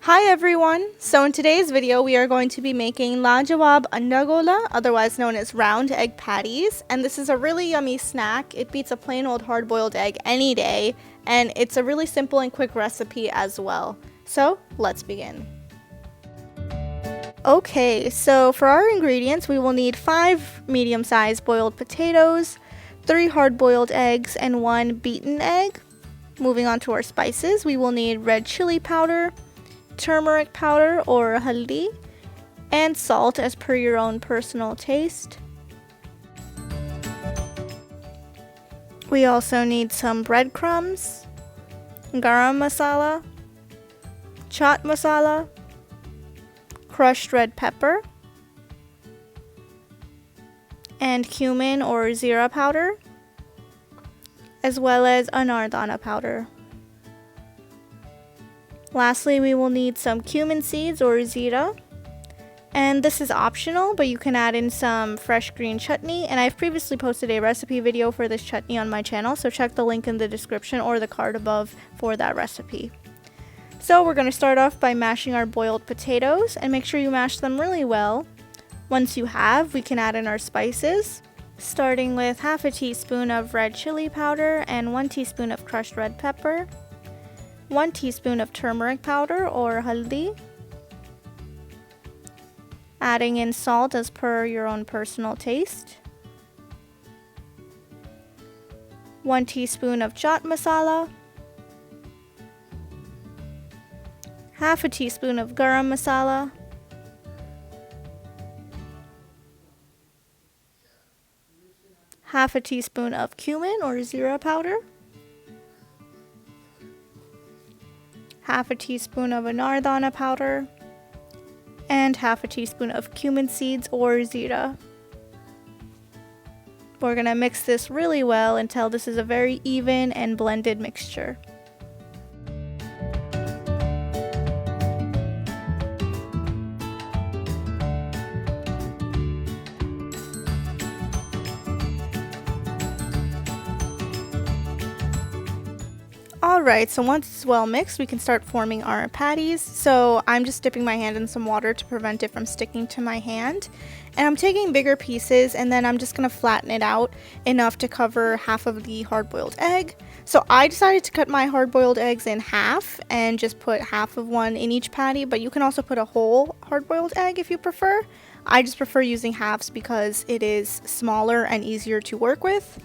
Hi everyone! So in today's video we are going to be making Lajawab Anda Gola, otherwise known as round egg patties, and this is a really yummy snack. It beats a plain old hard-boiled egg any day, and it's a really simple and quick recipe as well. So let's begin. Okay, so for our ingredients we will need 5 medium-sized boiled potatoes, 3 hard-boiled eggs, and 1 beaten egg. Moving on to our spices, we will need red chili powder, turmeric powder or haldi, and salt as per your own personal taste. We also need some breadcrumbs, garam masala, chat masala, crushed red pepper, and cumin or zira powder, as well as anar powder. Lastly, we will need some cumin seeds or zira, and this is optional, but you can add in some fresh green chutney, and I've previously posted a recipe video for this chutney on my channel, so check the link in the description or the card above for that recipe. So we're going to start off by mashing our boiled potatoes, and make sure you mash them really well. Once you have, we can add in our spices, starting with half a teaspoon of red chili powder and 1 teaspoon of crushed red pepper, 1 teaspoon of turmeric powder or haldi, adding in salt as per your own personal taste, 1 teaspoon of Chat Masala, half a teaspoon of Garam Masala, half a teaspoon of cumin or zira powder, half a teaspoon of Anar powder, and half a teaspoon of Cumin Seeds or zira. We're going to mix this really well until this is a very even and blended mixture. Alright, so once it's well mixed, we can start forming our patties. So I'm just dipping my hand in some water to prevent it from sticking to my hand. And I'm taking bigger pieces, and then I'm just going to flatten it out enough to cover half of the hard-boiled egg. So I decided to cut my hard-boiled eggs in half and just put half of one in each patty, but you can also put a whole hard-boiled egg if you prefer. I just prefer using halves because it is smaller and easier to work with.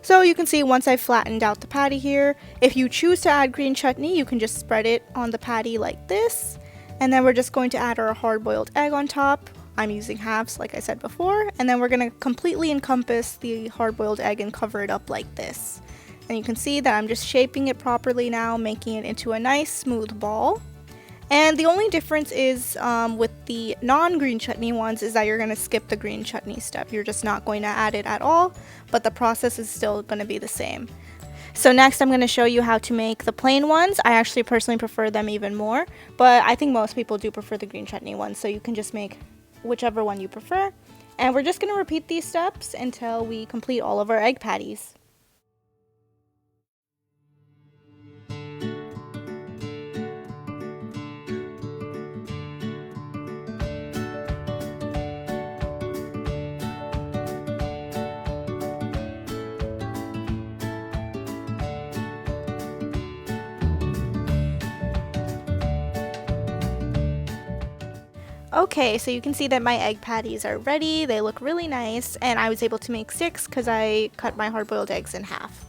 So you can see once I've flattened out the patty here, if you choose to add green chutney, you can just spread it on the patty like this. And then we're just going to add our hard-boiled egg on top. I'm using halves like I said before. And then we're going to completely encompass the hard-boiled egg and cover it up like this. And you can see that I'm just shaping it properly now, making it into a nice smooth ball. And the only difference is with the non-green chutney ones is that you're going to skip the green chutney step. You're just not going to add it at all, but the process is still going to be the same. So next I'm going to show you how to make the plain ones. I actually personally prefer them even more, but I think most people do prefer the green chutney ones, so you can just make whichever one you prefer. And we're just going to repeat these steps until we complete all of our egg patties. Okay, so you can see that my egg patties are ready. They look really nice, and I was able to make 6 because I cut my hard-boiled eggs in half.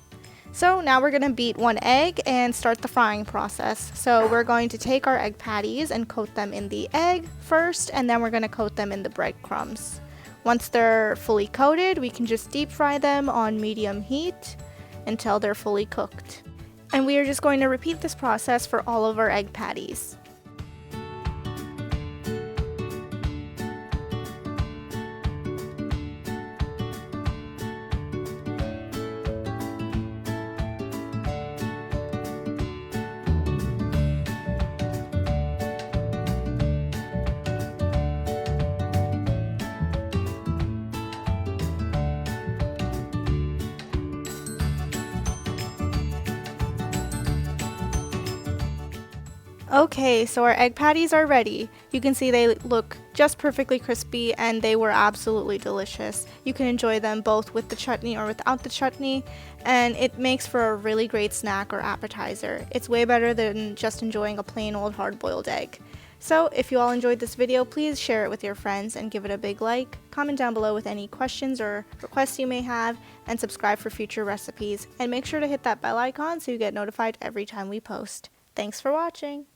So now we're going to beat 1 egg and start the frying process. So we're going to take our egg patties and coat them in the egg first, and then we're going to coat them in the breadcrumbs. Once they're fully coated, we can just deep fry them on medium heat until they're fully cooked. And we are just going to repeat this process for all of our egg patties. Okay, so our egg patties are ready. You can see they look just perfectly crispy and they were absolutely delicious. You can enjoy them both with the chutney or without the chutney, and it makes for a really great snack or appetizer. It's way better than just enjoying a plain old hard-boiled egg. So if you all enjoyed this video, please share it with your friends and give it a big like. Comment down below with any questions or requests you may have, and subscribe for future recipes. And make sure to hit that bell icon so you get notified every time we post. Thanks for watching!